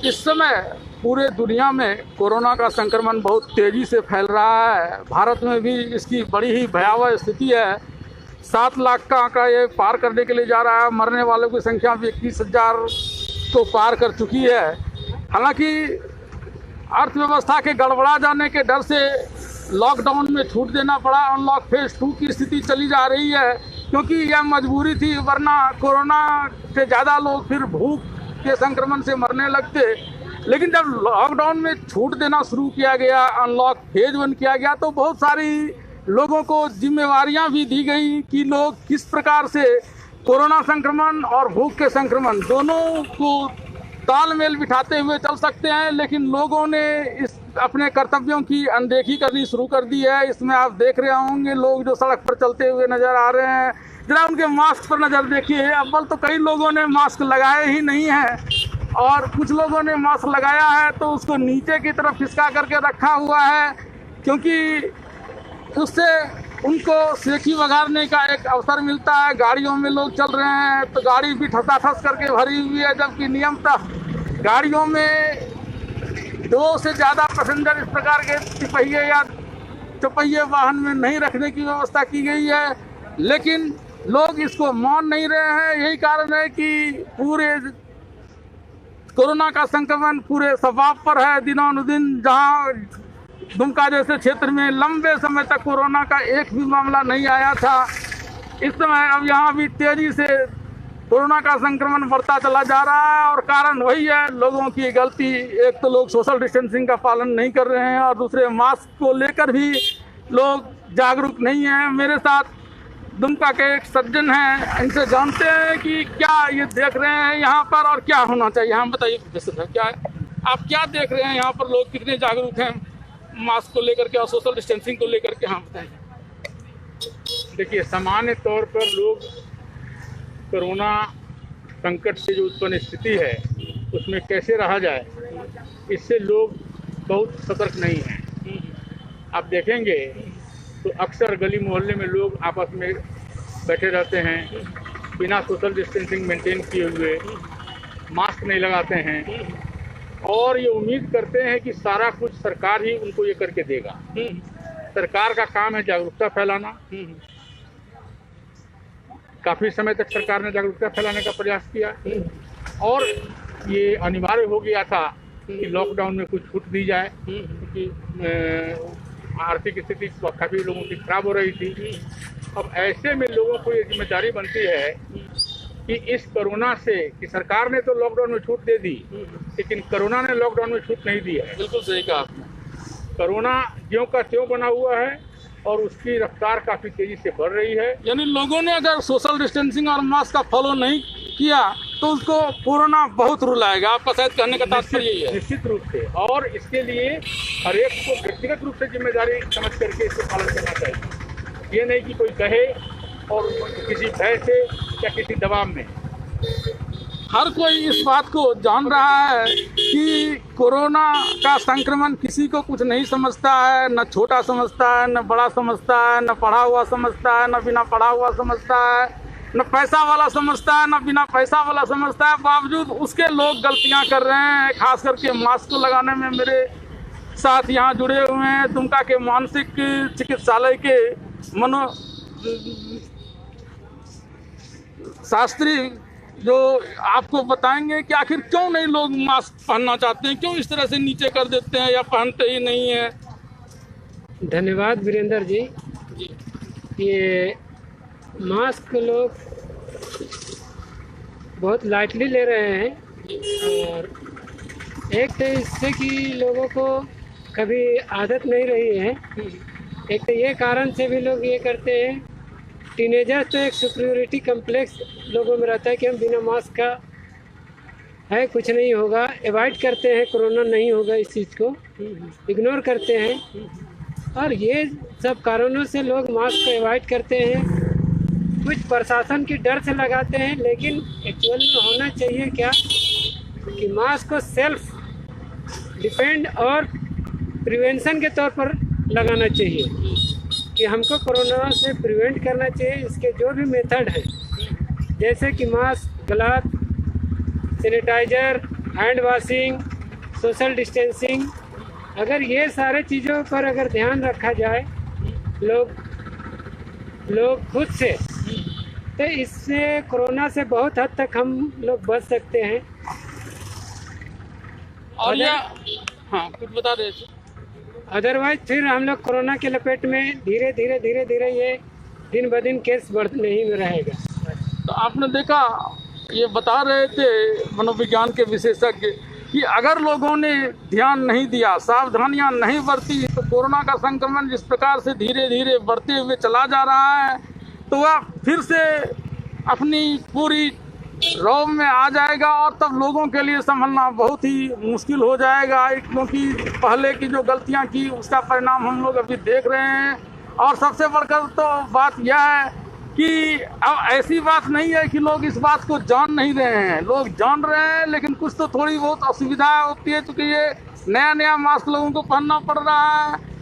इस समय पूरे दुनिया में कोरोना का संक्रमण बहुत तेज़ी से फैल रहा है। भारत में भी इसकी बड़ी ही भयावह स्थिति है। 7 लाख का आंकड़ा ये पार करने के लिए जा रहा है। मरने वालों की संख्या भी 21,000 को पार कर चुकी है। हालांकि अर्थव्यवस्था के गड़बड़ा जाने के डर से लॉकडाउन में छूट देना पड़ा। अनलॉक फेज 2 की स्थिति चली जा रही है, क्योंकि यह मजबूरी थी, वरना कोरोना से ज़्यादा लोग फिर भूख के संक्रमण से मरने लगते। लेकिन जब लॉकडाउन में छूट देना शुरू किया गया, अनलॉक फेज 1 किया गया, तो बहुत सारी लोगों को जिम्मेवारियां भी दी गई कि लोग किस प्रकार से कोरोना संक्रमण और भूख के संक्रमण दोनों को तालमेल बिठाते हुए चल सकते हैं। लेकिन लोगों ने इस अपने कर्तव्यों की अनदेखी करनी शुरू कर दी है। इसमें आप देख रहे होंगे लोग जो सड़क पर चलते हुए नज़र आ रहे हैं, जरा उनके मास्क पर नज़र देखिए। अव्वल तो कई लोगों ने मास्क लगाए ही नहीं है, और कुछ लोगों ने मास्क लगाया है तो उसको नीचे की तरफ खिसका करके रखा हुआ है, क्योंकि उससे उनको सेखी वगाड़ने का एक अवसर मिलता है। गाड़ियों में लोग चल रहे हैं तो गाड़ी भी ठसाठस करके भरी हुई है, जबकि नियमतः गाड़ियों में 2 से ज़्यादा पैसेंजर इस प्रकार के तिपहिए या चौपहिए वाहन में नहीं रखने की व्यवस्था की गई है। लेकिन लोग इसको मान नहीं रहे हैं। यही कारण है कि पूरे कोरोना का संक्रमण पूरे सफाब पर है। दिनों-दिन जहां दुमका जैसे क्षेत्र में लंबे समय तक कोरोना का एक भी मामला नहीं आया था, इस समय अब यहाँ भी तेजी से कोरोना का संक्रमण बढ़ता चला जा रहा है। और कारण वही है, लोगों की गलती। एक तो लोग सोशल डिस्टेंसिंग का पालन नहीं कर रहे हैं, और दूसरे मास्क को लेकर भी लोग जागरूक नहीं हैं। मेरे साथ दुमका के एक सज्जन हैं, इनसे जानते हैं कि क्या ये देख रहे हैं यहाँ पर और क्या होना चाहिए। हम बताइए प्रोफेसर साहब, क्या आप क्या देख रहे हैं यहाँ पर, लोग कितने जागरूक हैं मास्क को लेकर के और सोशल डिस्टेंसिंग को लेकर के? हाँ बताइए। देखिए, सामान्य तौर पर लोग कोरोना संकट से जो उत्पन्न स्थिति है उसमें कैसे रहा जाए, इससे लोग बहुत सतर्क नहीं हैं। आप देखेंगे तो अक्सर गली मोहल्ले में लोग आपस में बैठे रहते हैं, बिना सोशल डिस्टेंसिंग मेंटेन किए हुए, मास्क नहीं लगाते हैं, और ये उम्मीद करते हैं कि सारा कुछ सरकार ही उनको ये करके देगा। सरकार का काम है जागरूकता फैलाना। काफ़ी समय तक सरकार ने जागरूकता फैलाने का प्रयास किया, और ये अनिवार्य हो गया था कि लॉकडाउन में कुछ छूट दी जाए, क्योंकि आर्थिक स्थिति काफ़ी लोगों की खराब हो रही थी। अब ऐसे में लोगों को ये जिम्मेदारी बनती है कि इस कोरोना से, कि सरकार ने तो लॉकडाउन में छूट दे दी, लेकिन कोरोना ने लॉकडाउन में छूट नहीं दी है। बिल्कुल सही कहा आपने। कोरोना ज्यों का त्यों बना हुआ है, और उसकी रफ्तार काफ़ी तेज़ी से बढ़ रही है। यानी लोगों ने अगर सोशल डिस्टेंसिंग और मास्क का फॉलो नहीं किया तो उसको कोरोना बहुत रुलाएगा। आपका शायद कहने का तात्पर्य यही है। निश्चित रूप से, और इसके लिए हर एक को व्यक्तिगत रूप से जिम्मेदारी समझ करके इसको पालन करना चाहिए। ये नहीं कि कोई कहे और किसी भय से या किसी दबाव में। हर कोई इस बात को जान रहा है कि कोरोना का संक्रमण किसी को कुछ नहीं समझता है, न छोटा समझता है, न बड़ा समझता है, न पढ़ा हुआ समझता है, न बिना पढ़ा हुआ समझता है, न पैसा वाला समझता है, न बिना पैसा वाला समझता है। बावजूद उसके लोग गलतियां कर रहे हैं। खास करके मास्क को लगाने में मेरे साथ यहाँ जुड़े हुए हैं दुमका के मानसिक चिकित्सालय के मनो शास्त्री, जो आपको बताएंगे कि आखिर क्यों नहीं लोग मास्क पहनना चाहते हैं, क्यों इस तरह से नीचे कर देते हैं या पहनते ही नहीं है। धन्यवाद वीरेंद्र जी। ये मास्क लोग बहुत लाइटली ले रहे हैं, और एक तो इससे कि लोगों को कभी आदत नहीं रही है, एक तो ये कारण से भी लोग ये करते हैं। टीनेजर्स तो एक सुपीरियरिटी कम्प्लेक्स लोगों में रहता है कि हम बिना मास्क का है कुछ नहीं होगा, अवॉइड करते हैं, कोरोना नहीं होगा, इस चीज़ को इग्नोर करते हैं। और ये सब कारणों से लोग मास्क को अवॉइड करते हैं। कुछ प्रशासन की डर से लगाते हैं, लेकिन एक्चुअल में होना चाहिए क्या कि मास्क को सेल्फ डिपेंड और प्रिवेंशन के तौर पर लगाना चाहिए कि हमको कोरोना से प्रिवेंट करना चाहिए। इसके जो भी मेथड हैं, जैसे कि mask, glove, sanitiser, hand washing, social distancing, अगर ये सारे चीज़ों पर अगर ध्यान रखा जाए लोग खुद से, तो इससे कोरोना से बहुत हद तक हम लोग बच सकते हैं। और यह हाँ कुछ बता रहे थे। अदरवाइज फिर हम लोग कोरोना के लपेट में धीरे धीरे ये दिन ब दिन केस बढ़ने ही में रहेगा। तो आपने देखा, ये बता रहे थे मनोविज्ञान के विशेषज्ञ कि अगर लोगों ने ध्यान नहीं दिया, सावधानियां नहीं बरती, तो कोरोना का संक्रमण जिस प्रकार से धीरे धीरे बढ़ते हुए चला जा रहा है, तो वह फिर से अपनी पूरी रौब में आ जाएगा और तब लोगों के लिए संभलना बहुत ही मुश्किल हो जाएगा, क्योंकि पहले की जो गलतियां की उसका परिणाम हम लोग अभी देख रहे हैं। और सबसे बढ़कर तो बात यह है कि अब ऐसी बात नहीं है कि लोग इस बात को जान नहीं रहे हैं, लोग जान रहे हैं, लेकिन कुछ तो थोड़ी बहुत असुविधा होती है, क्योंकि ये नया मास्क लोगों को पहनना पड़ रहा है।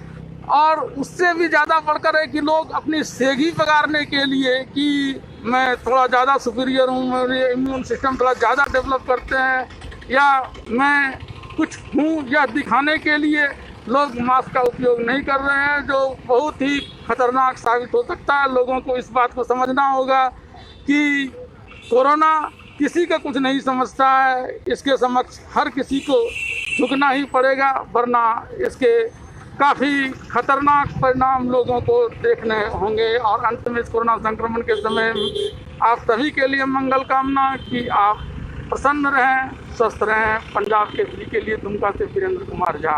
और उससे भी ज़्यादा बढ़कर है कि लोग अपनी सेगी पगारने के लिए कि मैं थोड़ा ज़्यादा सुपीरियर हूँ, मेरे इम्यून सिस्टम थोड़ा ज़्यादा डेवलप करते हैं, या मैं कुछ हूँ या दिखाने के लिए लोग मास्क का उपयोग नहीं कर रहे हैं, जो बहुत ही खतरनाक साबित हो सकता है। लोगों को इस बात को समझना होगा कि कोरोना किसी का कुछ नहीं समझता है, इसके समक्ष हर किसी को झुकना ही पड़ेगा, वरना इसके काफ़ी खतरनाक परिणाम लोगों को देखने होंगे। और अंत में इस कोरोना संक्रमण के समय आप सभी के लिए मंगल कामना कि आप प्रसन्न रहें, स्वस्थ रहें। पंजाब केसरी के लिए दुमका से वीरेंद्र कुमार झा।